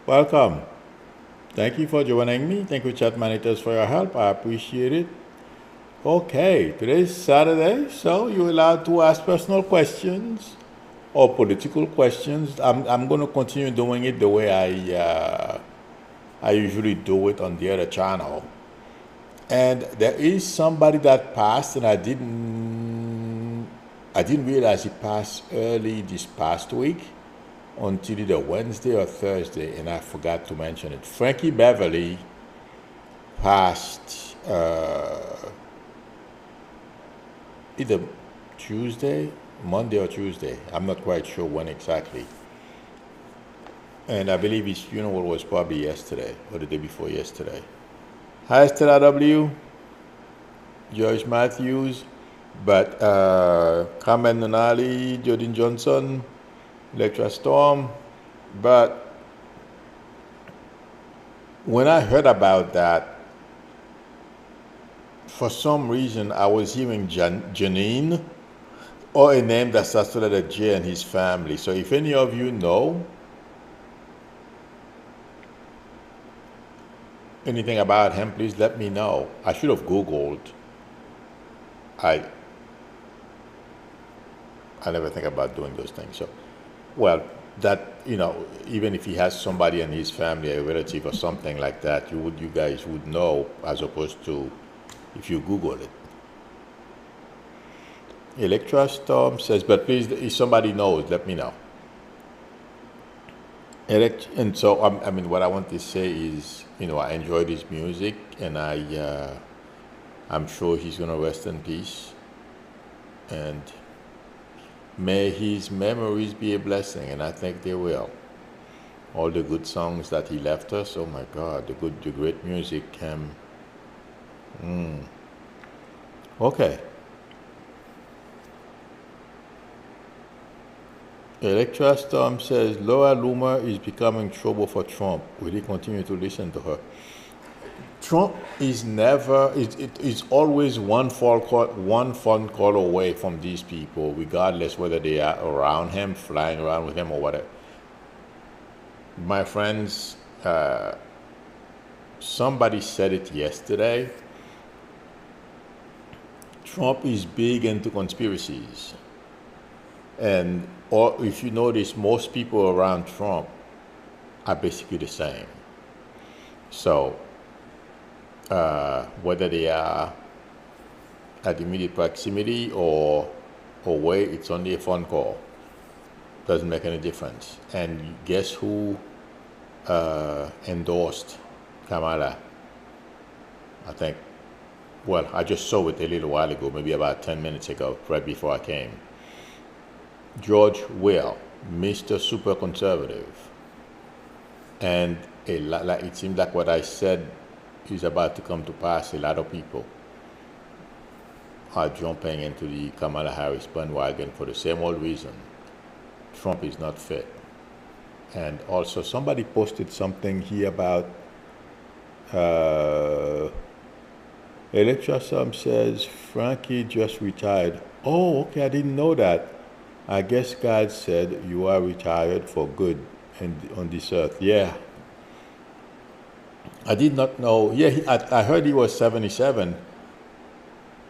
Welcome. Thank you for joining me. Thank you, chat managers, for your help. I appreciate it. Okay, today's Saturday, so you're allowed to ask personal questions or political questions. I'm going to continue doing it the way I usually do it on the other channel. And there is somebody that passed, and I didn't realize he passed early this past week until either Wednesday or Thursday, and I forgot to mention it. Frankie Beverly passed either Tuesday, Monday or Tuesday. I'm not quite sure when exactly. And I believe his funeral was probably yesterday or the day before yesterday. Hi, Stella W., Joyce Matthews, but Carmen Nonali, Jodin Johnson, Electra Storm. But when I heard about that, for some reason I was hearing Janine or a name that starts with a J and his family. So if any of you know anything about him, please let me know. I should have Googled. I never think about doing those things. So, well, that even if he has somebody in his family, a relative or something like that, you guys would know as opposed to if you Google it. Electra Storm says, but please, if somebody knows, let me know. And so, I mean, what I want to say is, I enjoyed his music, and I'm sure he's gonna rest in peace, and may his memories be a blessing, and I think they will. All the good songs that he left us, oh my God, the great music. Okay. Electra Storm says Laura Loomer is becoming trouble for Trump. Will he continue to listen to her? Trump is never. It's always one phone call away from these people, regardless whether they are around him, flying around with him, or whatever. My friends, somebody said it yesterday. Trump is big into conspiracies. And or if you notice, most people around Trump are basically the same. So whether they are at immediate proximity or away, it's only a phone call. Doesn't make any difference. And guess who endorsed Kamala? I think, well, I just saw it a little while ago, maybe about 10 minutes ago, right before I came. George Will, Mr. Super Conservative. And it seems like what I said is about to come to pass. A lot of people are jumping into the Kamala Harris bandwagon for the same old reason. Trump is not fit. And also somebody posted something here about Electra Sum says Frankie just retired. Oh, okay, I didn't know that. I guess God said you are retired for good on this earth. Yeah. I did not know. Yeah, I heard he was 77.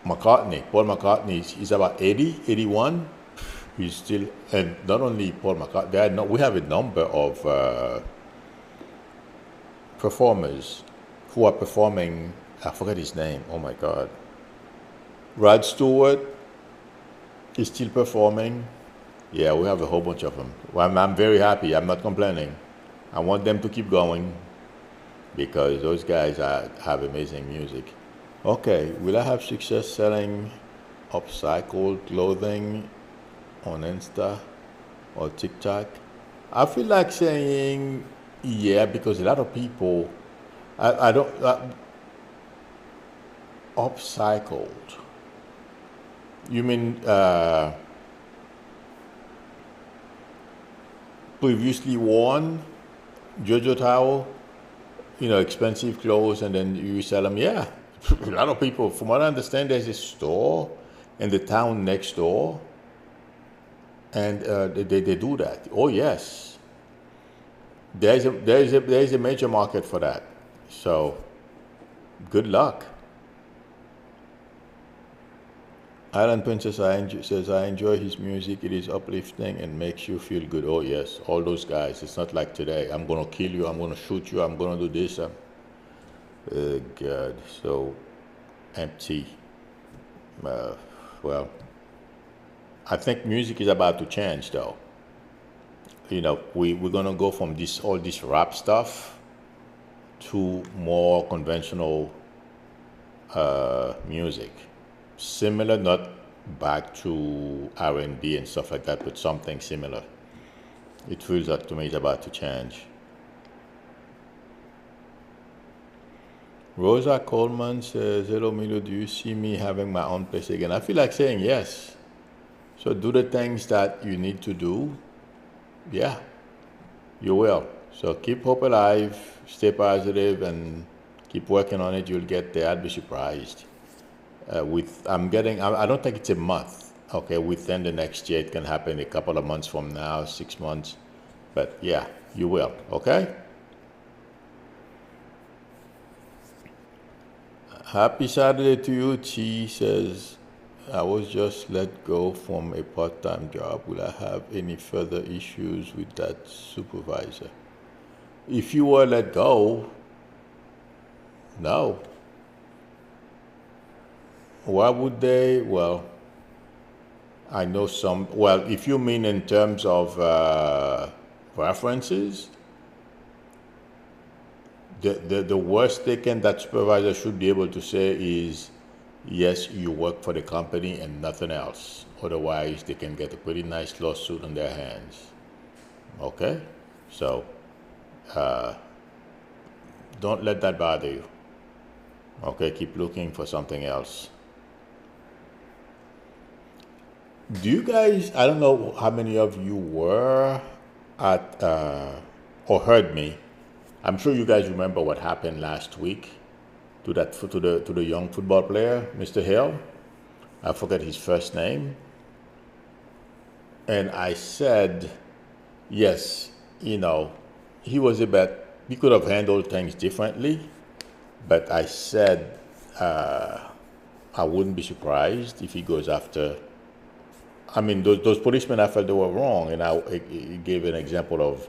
Paul McCartney, is about 80, 81. He's still, and not only Paul McCartney, we have a number of performers who are performing. I forget his name. Oh my God. Rod Stewart is still performing. Yeah, we have a whole bunch of them. Well, I'm very happy. I'm not complaining. I want them to keep going because those guys have amazing music. Okay, will I have success selling upcycled clothing on Insta or TikTok? I feel like saying yeah, because a lot of people, I don't, upcycled. You mean previously worn JoJo towel, expensive clothes, and then you sell them? Yeah, a lot of people, from what I understand, there's a store in the town next door, and they do that. Oh yes. There is a major market for that. So good luck. Island Princess says, I enjoy his music. It is uplifting and makes you feel good. Oh, yes, all those guys. It's not like today. I'm going to kill you. I'm going to shoot you. I'm going to do this. God, so empty. Well, I think music is about to change, though. You know, we're going to go from all this rap stuff to more conventional music. Similar, not back to R&B and stuff like that, but something similar. It feels like to me it's about to change. Rosa Coleman says, hello Milo, do you see me having my own place again? I feel like saying yes. So do the things that you need to do. Yeah, you will. So keep hope alive, stay positive, and keep working on it. You'll get there. I'd be surprised. I don't think it's a month. Okay, within the next year, it can happen a couple of months from now, 6 months. But yeah, you will. Okay. Happy Saturday to you. Chi says, I was just let go from a part-time job. Will I have any further issues with that supervisor? If you were let go, no. Why would they? Well, I know some. Well, if you mean in terms of references, the worst that supervisor should be able to say is, yes, you work for the company and nothing else. Otherwise, they can get a pretty nice lawsuit on their hands. Okay? So, don't let that bother you. Okay? Keep looking for something else. Do you guys, I don't know how many of you were at, or heard me. I'm sure you guys remember what happened last week to the young football player, Mr. Hill. I forget his first name. And I said, yes, he could have handled things differently. But I said, I wouldn't be surprised if he goes after. I mean, those policemen, I felt they were wrong. And I gave an example of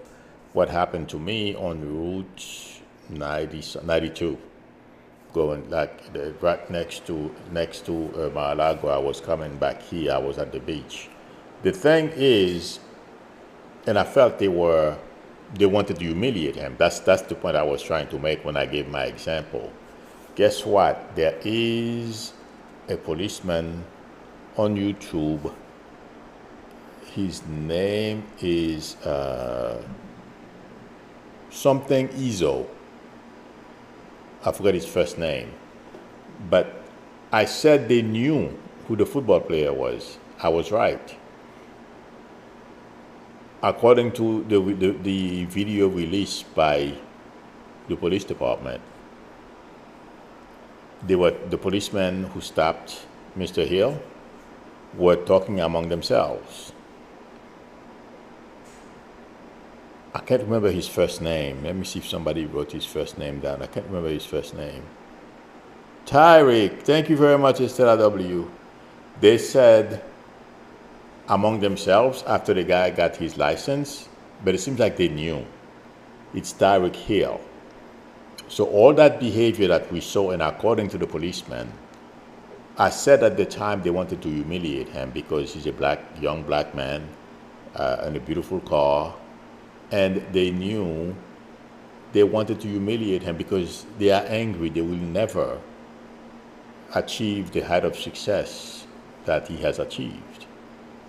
what happened to me on Route 92. Going right next to Mar-a-Lago. I was coming back here. I was at the beach. The thing is, and I felt they wanted to humiliate him. That's the point I was trying to make when I gave my example. Guess what? There is a policeman on YouTube. His name is something Izzo. I forgot his first name. But I said they knew who the football player was. I was right. According to the video released by the police department, the policemen who stopped Mr. Hill were talking among themselves. I can't remember his first name. Let me see if somebody wrote his first name down. I can't remember his first name. Tyreek, thank you very much, Estella W. They said among themselves after the guy got his license, but it seems like they knew. It's Tyreek Hill. So all that behavior that we saw, and according to the policeman, I said at the time they wanted to humiliate him because he's a young black man in a beautiful car. And they knew they wanted to humiliate him because they are angry. They will never achieve the height of success that he has achieved.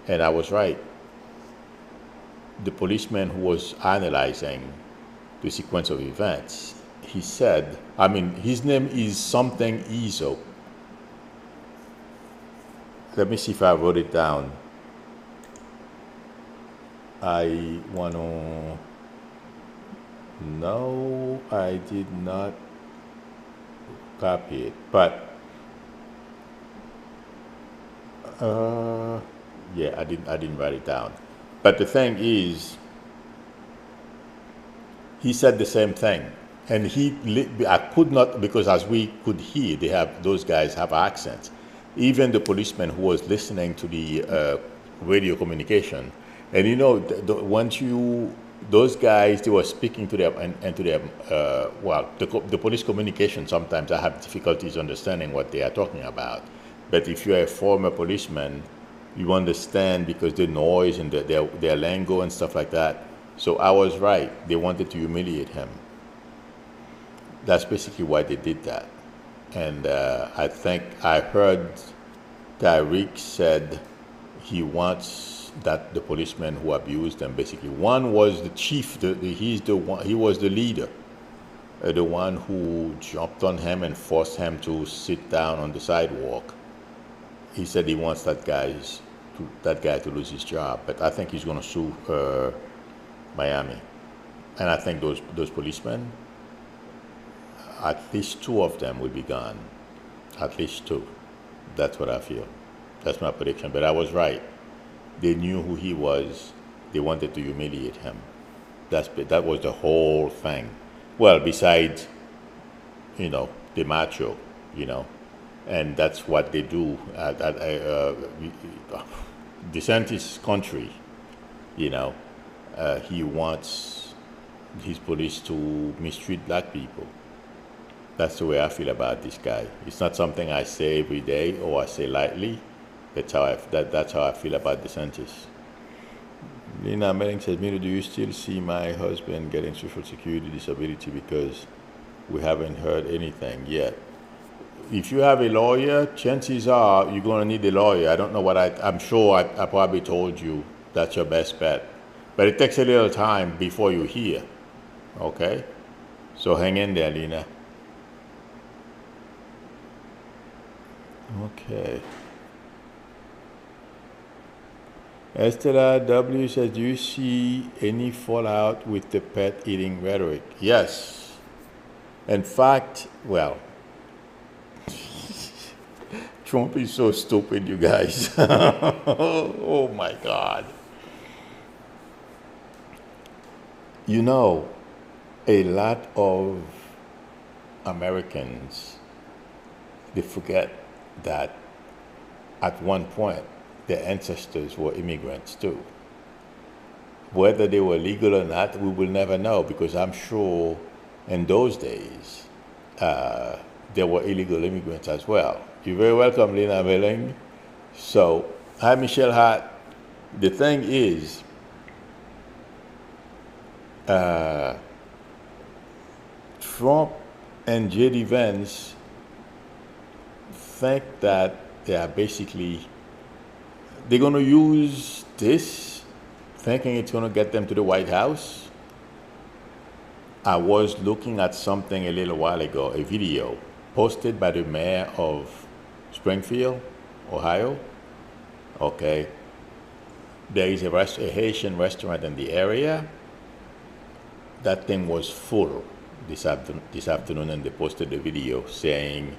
And I was right. The policeman who was analyzing the sequence of events, he said, his name is something Izzo. Let me see if I wrote it down. I want to. No, I did not copy it. But yeah, I didn't write it down. But the thing is, he said the same thing. And I could not, because as we could hear, those guys have accents. Even the policeman who was listening to the radio communication, and once those guys, they were speaking to them and to them. The police communication, sometimes I have difficulties understanding what they are talking about. But if you're a former policeman, you understand because the noise and their lingo and stuff like that. So I was right. They wanted to humiliate him. That's basically why they did that. And I think I heard Tyreek said he wants that the policeman who abused them, basically. One was the chief. He was the leader, the one who jumped on him and forced him to sit down on the sidewalk. He said he wants that guy to lose his job. But I think he's going to sue Miami. And I think those policemen, at least 2 of them will be gone. At least 2. That's what I feel. That's my prediction. But I was right. They knew who he was. They wanted to humiliate him. That was the whole thing. Well, besides, the macho, and that's what they do at DeSantis' country. He wants his police to mistreat black people. That's the way I feel about this guy. It's not something I say every day or I say lightly. That's how I feel about DeSantis. Lena Melling says, Milo, do you still see my husband getting Social Security disability because we haven't heard anything yet? If you have a lawyer, chances are you're going to need a lawyer. I don't know I'm sure I probably told you that's your best bet. But it takes a little time before you hear. Okay? So hang in there, Lena. Okay. Estella W says, do you see any fallout with the pet eating rhetoric? Yes. In fact, well, Trump is so stupid, you guys. Oh my God. A lot of Americans, they forget that at one point, their ancestors were immigrants too. Whether they were legal or not, we will never know, because I'm sure in those days there were illegal immigrants as well. You're very welcome, Lena Melling. So, hi, Michelle Hart. The thing is, Trump and J.D. Vance think that they are basically, they're going to use this, thinking it's going to get them to the White House. I was looking at something a little while ago, a video posted by the mayor of Springfield, Ohio. Okay. There is a Haitian restaurant in the area. That thing was full this afternoon, and they posted the video saying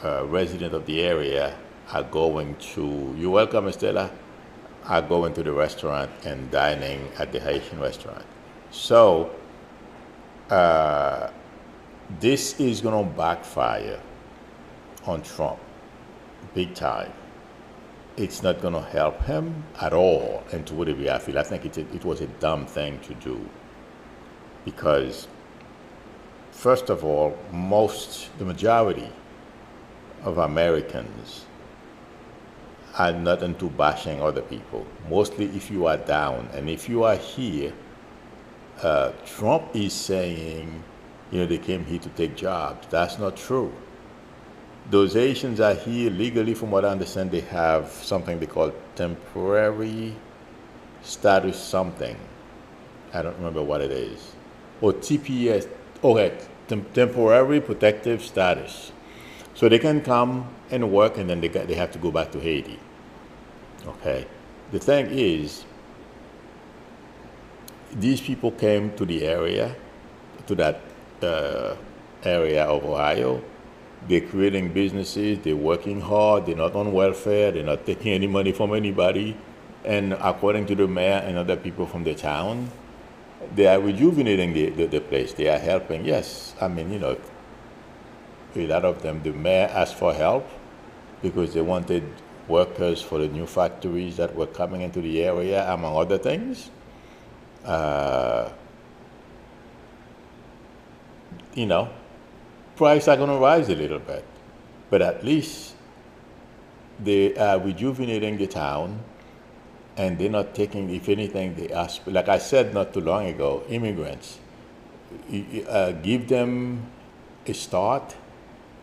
residents of the area are going to, you're welcome, Estella, are going to the restaurant and dining at the Haitian restaurant. So this is going to backfire on Trump big time. It's not going to help him at all. And to what degree I feel, I think it was a dumb thing to do. Because, first of all, the majority of Americans are not into bashing other people. Mostly if you are down. And if you are here, Trump is saying, they came here to take jobs. That's not true. Those Asians are here legally, from what I understand. They have something they call temporary status something. I don't remember what it is. Or TPS, okay, temporary protective status. So they can come and work, and then they have to go back to Haiti. Okay. The thing is, these people came to the area, to that area of Ohio. They're creating businesses, they're working hard, they're not on welfare, they're not taking any money from anybody. And according to the mayor and other people from the town, They are rejuvenating the place. They are helping. Yes, I mean, a lot of them, the mayor asked for help because they wanted workers for the new factories that were coming into the area, among other things. Uh, you know, prices are going to rise a little bit, but at least they are rejuvenating the town, and they're not taking, if anything, they ask, like I said not too long ago, immigrants, give them a start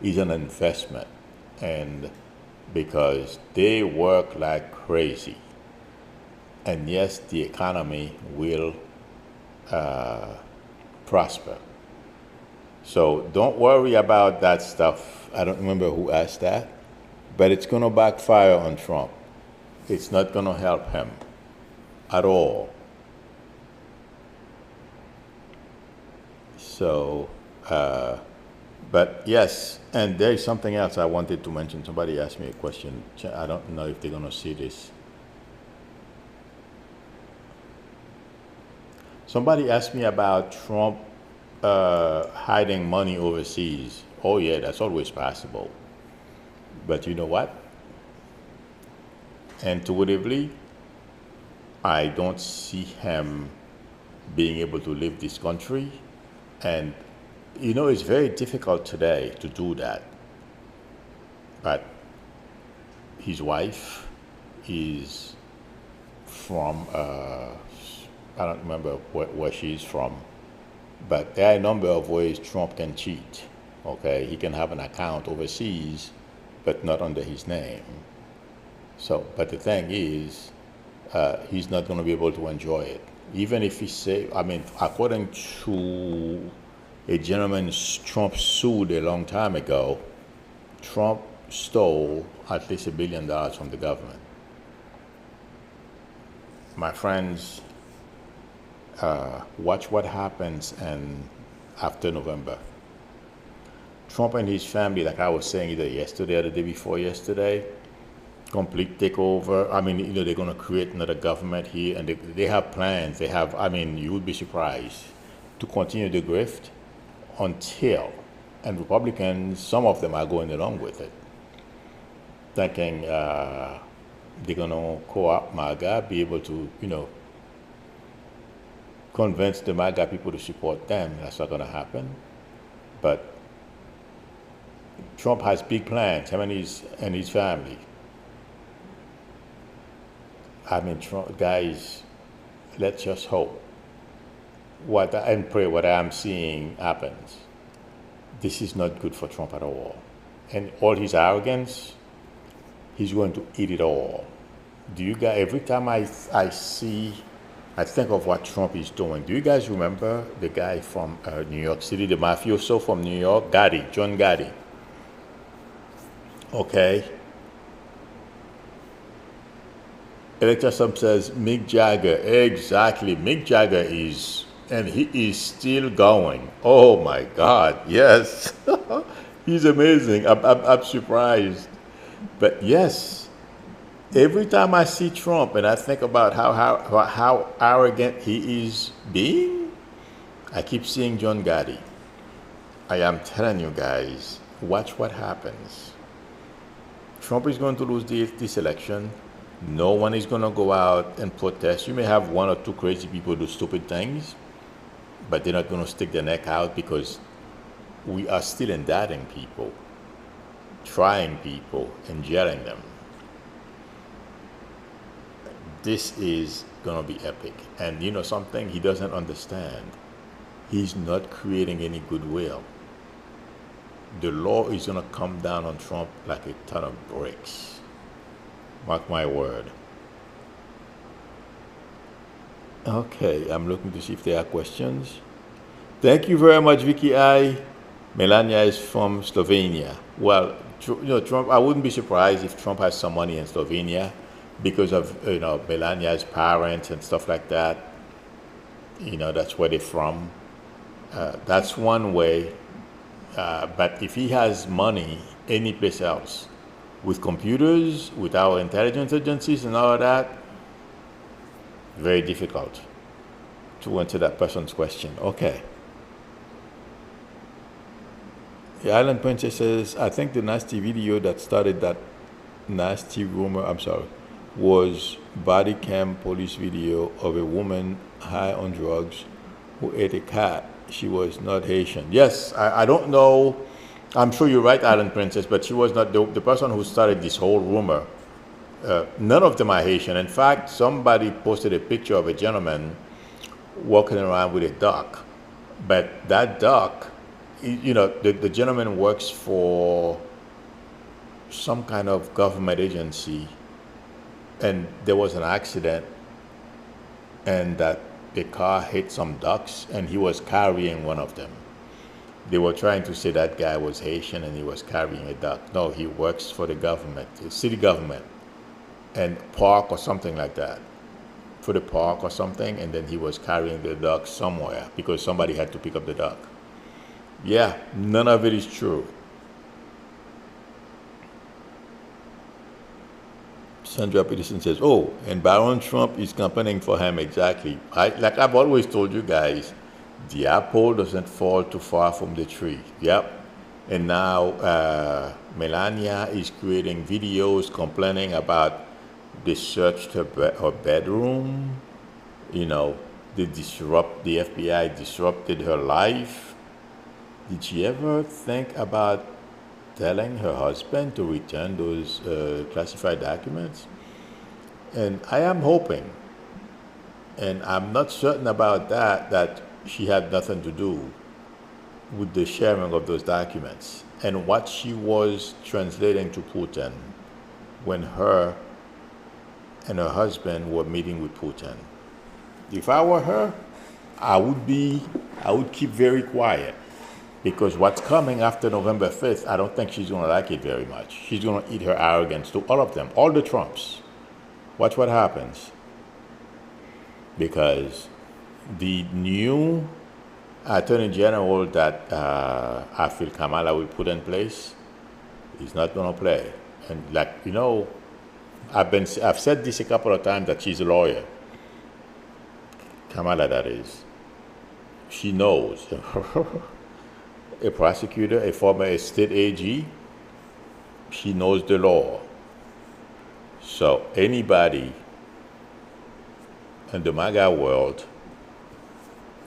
is an investment, and because they work like crazy, and yes, the economy will prosper. So don't worry about that stuff. I don't remember who asked that, but it's going to backfire on Trump. It's not going to help him at all. So, but yes, and there is something else I wanted to mention. Somebody asked me a question. I don't know if they're going to see this. Somebody asked me about Trump hiding money overseas. Oh yeah, that's always possible. But you know what? Intuitively, I don't see him being able to leave this country. And it's very difficult today to do that. But his wife is from, I don't remember where she's from, but there are a number of ways Trump can cheat. Okay, he can have an account overseas, but not under his name. So, but the thing is, he's not going to be able to enjoy it. Even if he say, I mean, according to a gentleman Trump sued a long time ago, Trump stole at least $1 billion from the government. My friends, watch what happens after November. Trump and his family, like I was saying either yesterday or the day before yesterday, complete takeover. I mean, they're going to create another government here, and they have plans. They have, I mean, you would be surprised, to continue the grift until, and Republicans, some of them are going along with it, thinking they're going to co-opt MAGA, be able to, convince the MAGA people to support them. That's not going to happen. But Trump has big plans, him and his family. I mean, Trump, guys, let's just hope and pray what I'm seeing happens. This is not good for Trump at all. And all his arrogance, he's going to eat it all. Do you guys, every time I think of what Trump is doing. Do you guys remember the guy from New York City, the mafioso from New York, John Gotti? Okay. Electrosum says Mick Jagger. Exactly. Mick Jagger is, and he is still going. Oh my God. Yes. He's amazing. I'm surprised. But yes, every time I see Trump and I think about how arrogant he is being, I keep seeing John Gotti. I am telling you guys, watch what happens. Trump is going to lose this election. No one is going to go out and protest. You may have one or two crazy people do stupid things, but they're not going to stick their neck out, because we are still indicting people, trying people, and jailing them. This is going to be epic. And you know something he doesn't understand? He's not creating any goodwill. The law is going to come down on Trump like a ton of bricks. Mark my word. Okay, I'm looking to see if there are questions. Thank you very much, Vicky I. Melania is from Slovenia. Well, Trump, I wouldn't be surprised if Trump has some money in Slovenia because of, Melania's parents and stuff like that. That's where they're from. That's one way. But if he has money any place else, with computers, with our intelligence agencies and all of that, very difficult. to answer that person's question. Okay. The Island Princess says, I think the nasty video that started that nasty rumor, was body cam police video of a woman high on drugs who ate a cat. She was not Haitian. Yes, I don't know. I'm sure you're right, Island Princess, but she was not the person who started this whole rumor. None of them are Haitian. In fact, somebody posted a picture of a gentleman walking around with a duck. But that duck, the gentleman works for some kind of government agency, and there was an accident, and that the car hit some ducks, and he was carrying one of them. They were trying to say that guy was Haitian and he was carrying a duck. No, he works for the government, the city government, and park or something like that, for the park or something, and then he was carrying the duck somewhere because somebody had to pick up the duck. Yeah, none of it is true. Sandra Peterson says, oh, and Baron Trump is campaigning for him. Exactly. Like I've always told you guys, the apple doesn't fall too far from the tree. Yep. And now Melania is creating videos complaining about they searched her bedroom. The FBI disrupted her life. Did she ever think about telling her husband to return those classified documents? And I am hoping, and I'm not certain about that she had nothing to do with the sharing of those documents and what she was translating to Putin when her and her husband were meeting with Putin. If I were her, I would keep very quiet, because what's coming after November 5th, I don't think she's going to like it very much. She's going to eat her arrogance to all of them, all the Trumps. Watch what happens. Because the new Attorney General that I feel Kamala will put in place is not going to play. And I've said this a couple of times, that she's a lawyer. Kamala, that is. She knows. A prosecutor, a former state AG, she knows the law. So anybody in the MAGA world,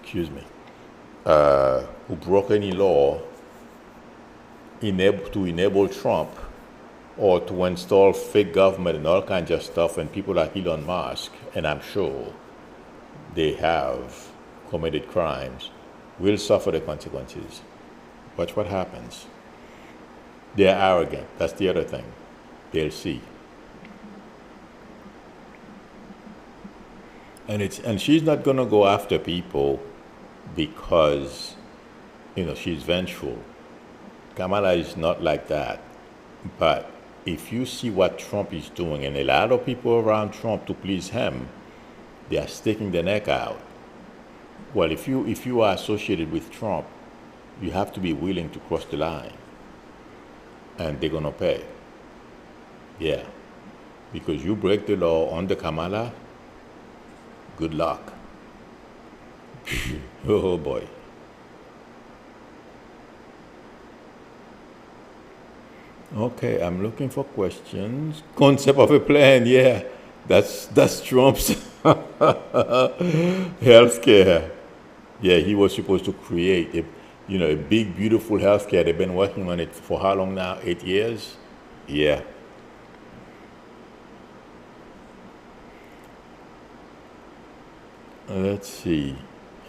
who broke any law to enable Trump or to install fake government and all kinds of stuff, and people like Elon Musk, and I'm sure they have committed crimes, will suffer the consequences. Watch what happens. They're arrogant. That's the other thing. They'll see. And she's not going to go after people because, she's vengeful. Kamala is not like that. But if you see what Trump is doing, and a lot of people around Trump to please him, they are sticking their neck out. Well, if you are associated with Trump, you have to be willing to cross the line. And they're going to pay. Yeah. Because you break the law under Kamala, good luck. Oh boy. Okay, I'm looking for questions. Concept of a plan, yeah. That's Trump's healthcare. Yeah, he was supposed to create a big, beautiful healthcare. They've been working on it for how long now? 8 years? Yeah. Let's see.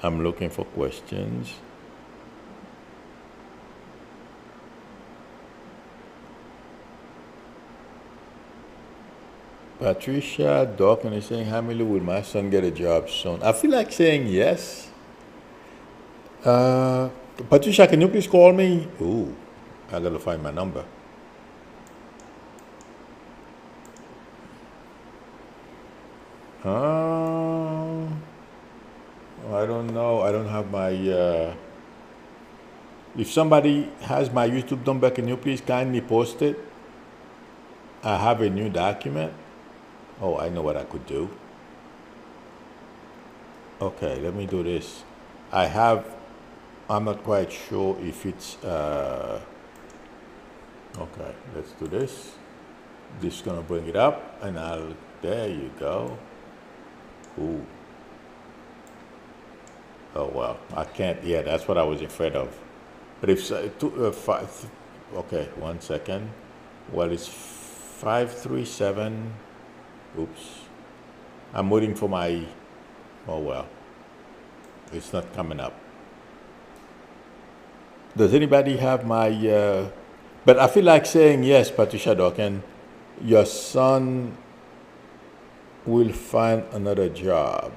I'm looking for questions. Patricia Dawkins is saying, Hamily, will my son get a job soon? I feel like saying yes. Patricia, can you please call me? Ooh, I gotta find my number. I don't know. I don't have my. If somebody has my YouTube number, can you please kindly post it? I have a new document. Oh, I know what I could do. Okay, let me do this. I'm not quite sure if it's, okay, let's do this. This is gonna bring it up and there you go. Ooh. Oh well, I can't, yeah, that's what I was afraid of. But if, okay, 1 second. Well, it's 537, oops. I'm waiting for my, oh well, it's not coming up. Does anybody have my, but I feel like saying yes, Patricia Dawkins, your son will find another job.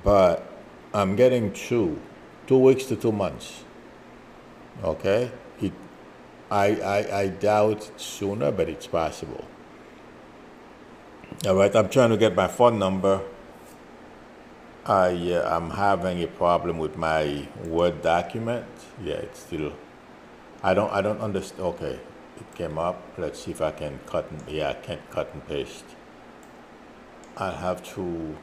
But I'm getting 2 weeks to 2 months. Okay? I doubt sooner, but it's possible. All right, I'm trying to get my phone number. I'm having a problem with my Word document. Yeah, it's still. I don't understand. Okay, it came up. Let's see if I can cut. Yeah, I can't cut and paste. I'll have to.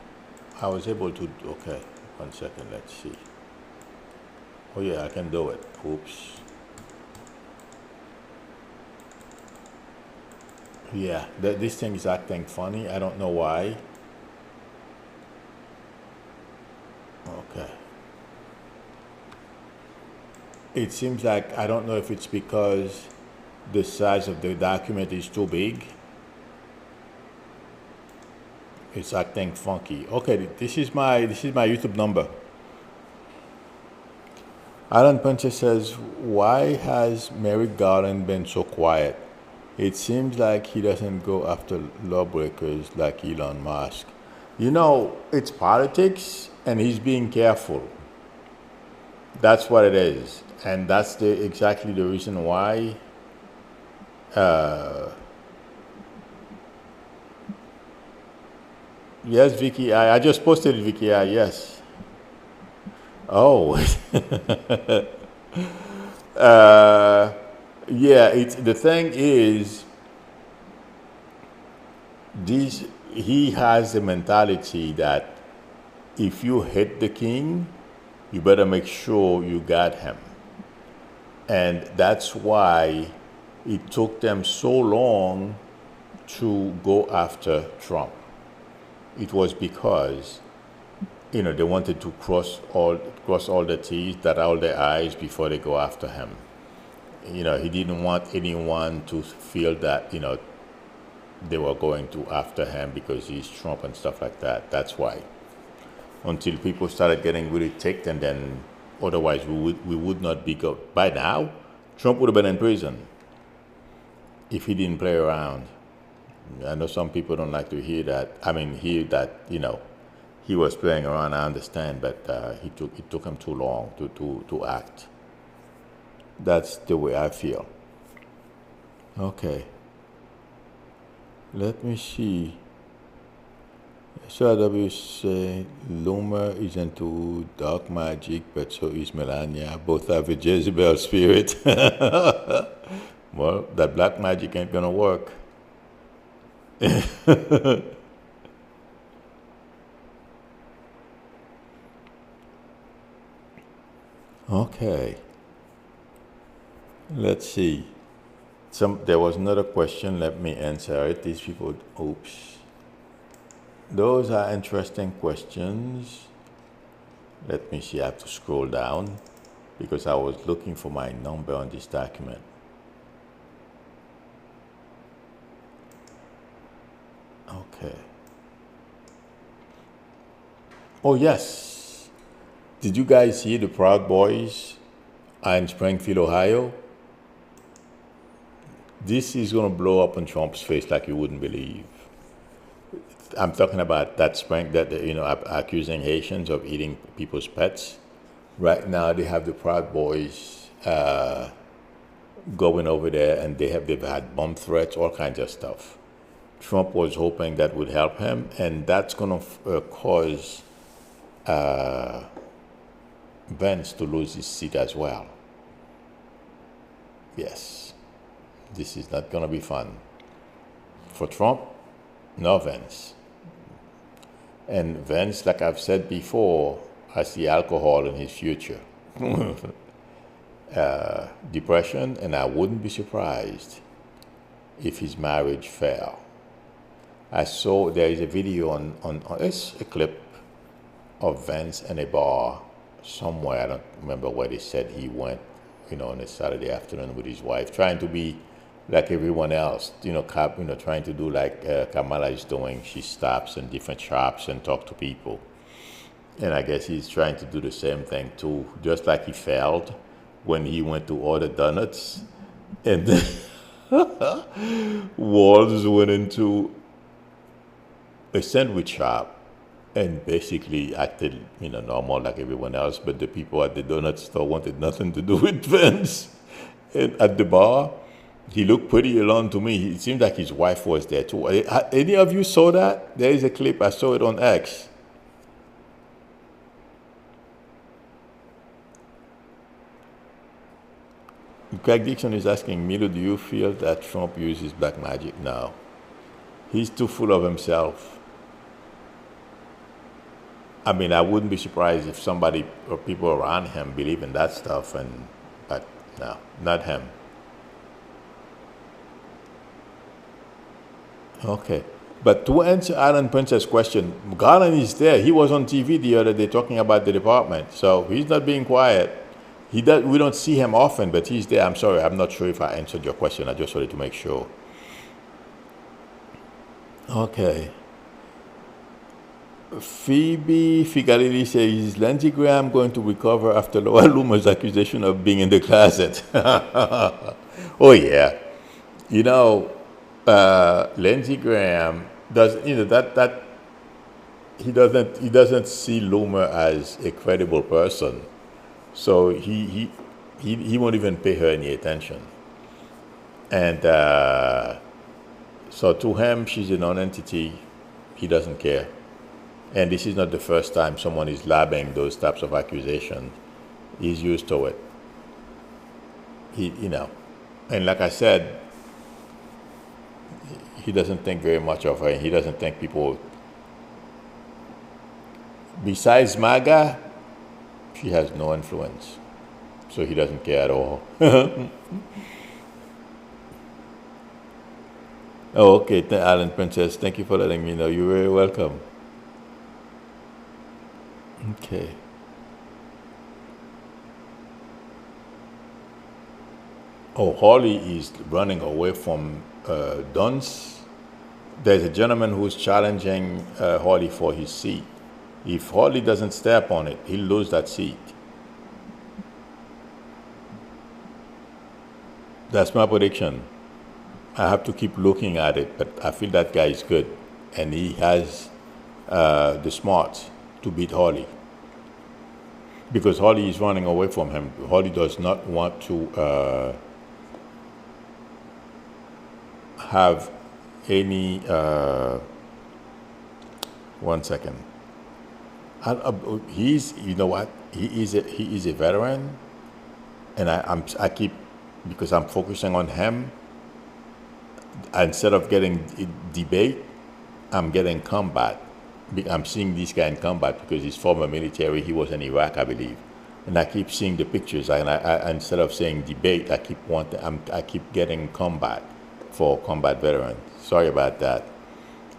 I was able to. Okay, 1 second. Let's see. Oh yeah, I can do it. Oops. Yeah, this thing is acting funny. I don't know why. Okay. It seems like, I don't know if it's because the size of the document is too big. It's acting funky. Okay, this is my YouTube number. Alan Princess says, why has Merrick Garland been so quiet? It seems like he doesn't go after lawbreakers like Elon Musk. You know, it's politics, and he's being careful. That's what it is, and that's exactly the reason why. Yes, Vicky, I just posted it, Vicky. Yes. Oh. Yeah. It's the thing is, he has a mentality that if you hit the king, you better make sure you got him. And that's why it took them so long to go after Trump. It was because, they wanted to cross all the T's, dot all the I's before they go after him. He didn't want anyone to feel that, they were going to after him because he's Trump and stuff like that. That's why. Until people started getting really ticked, and then otherwise we would not be good. By now, Trump would have been in prison if he didn't play around. I know some people don't like to hear that. I mean, hear that, he was playing around. I understand, but it took him too long to act. That's the way I feel. Okay. Let me see. SRW say Luma is into dark magic, but so is Melania. Both have a Jezebel spirit. Well, that black magic ain't gonna work. Okay. Let's see. There was another question. Let me answer it. These people, oops. Those are interesting questions. Let me see. I have to scroll down because I was looking for my number on this document. Okay. Oh, yes. Did you guys see the Proud Boys in Springfield, Ohio? This is going to blow up in Trump's face like you wouldn't believe. I'm talking about that accusing Haitians of eating people's pets. Right now, they have the Proud Boys going over there, and they've had bomb threats, all kinds of stuff. Trump was hoping that would help him, and that's going to cause Vance to lose his seat as well. Yes, this is not going to be fun for Trump, nor Vance. And Vince, like I've said before, I see alcohol in his future. Depression, and I wouldn't be surprised if his marriage fell. I saw there is a video on it's a clip of Vince in a bar somewhere. I don't remember where they said he went, on a Saturday afternoon with his wife, trying to be like everyone else, trying to do like Kamala is doing. She stops in different shops and talk to people. And I guess he's trying to do the same thing too, just like he failed when he went to order donuts. And then Walls went into a sandwich shop and basically acted, normal like everyone else. But the people at the donut store wanted nothing to do with Vince. And at the bar, he looked pretty alone to me. It seemed like his wife was there too. Any of you saw that? There is a clip. I saw it on X. Craig Dixon is asking, Milo, do you feel that Trump uses black magic now? He's too full of himself. I mean, I wouldn't be surprised if somebody or people around him believe in that stuff, but no, not him. Okay. But to answer Alan Prince's question, Garland is there. He was on TV the other day talking about the department, so he's not being quiet. We don't see him often, but he's there. I'm sorry, I'm not sure if I answered your question. I just wanted to make sure. Okay. Phoebe Figalili says, is Lindsey Graham going to recover after Laura Loomer's accusation of being in the closet? Oh, yeah. Lindsey Graham does, he doesn't see Loomer as a credible person. So he won't even pay her any attention. And so to him, she's a non-entity. He doesn't care. And this is not the first time someone is labbing those types of accusations. He's used to it. And like I said, he doesn't think very much of her. He doesn't think people, besides MAGA, she has no influence. So he doesn't care at all. Oh, okay, Alan Princess, thank you for letting me know. You're very welcome. Okay. Oh, Hawley is running away from Dunce. There's a gentleman who's challenging Hawley for his seat. If Hawley doesn't step on it, he'll lose that seat. That's my prediction. I have to keep looking at it, but I feel that guy is good. And he has the smarts to beat Hawley. Because Hawley is running away from him. Hawley does not want to have any... one second. He's, you know what? He is a veteran, and I keep, because I'm focusing on him. Instead of getting debate, I'm getting combat. I'm seeing this guy in combat because he's former military. He was in Iraq, I believe, and I keep seeing the pictures. And I instead of saying debate, I keep getting combat for combat veterans. Sorry about that,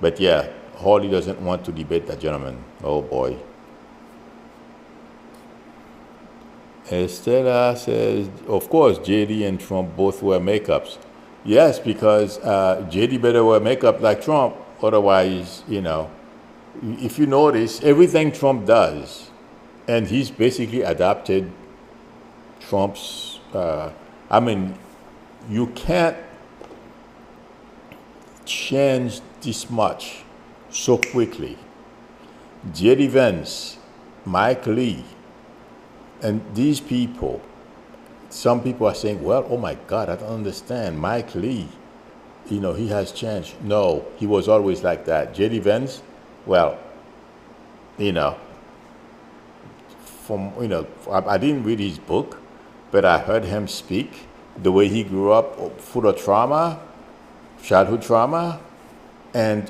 but yeah, Hawley doesn't want to debate that gentleman. Oh boy. Estella says, of course, JD and Trump both wear makeups. Yes, because JD better wear makeup like Trump. Otherwise, if you notice, everything Trump does, and he's basically adopted Trump's, you can't change this much so quickly. JD Vance, Mike Lee, and these people, some people are saying, well, oh my God, I don't understand. Mike Lee, he has changed. No, he was always like that. JD Vance, well, I didn't read his book, but I heard him speak. The way he grew up, full of trauma, childhood trauma, and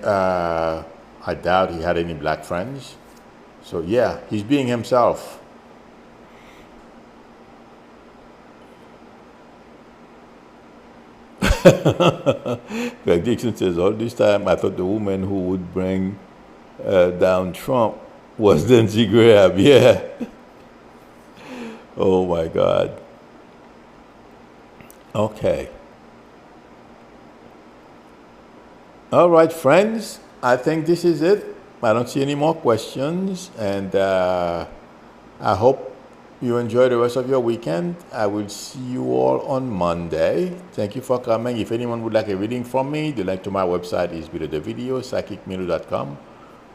I doubt he had any black friends. So yeah, he's being himself. Greg Dixon says, all this time I thought the woman who would bring down Trump was Lindsey Graham. Yeah. Oh my God. Okay. All right, friends. I think this is it. I don't see any more questions. And I hope you enjoy the rest of your weekend. I will see you all on Monday. Thank you for coming. If anyone would like a reading from me, the link to my website is below the video, psychicmilo.com.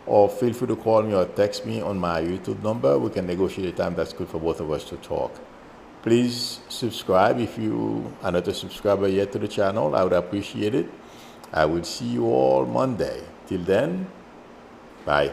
Or feel free to call me or text me on my YouTube number. We can negotiate a time that's good for both of us to talk. Please subscribe if you are not a subscriber yet to the channel. I would appreciate it. I will see you all Monday. Till then, bye.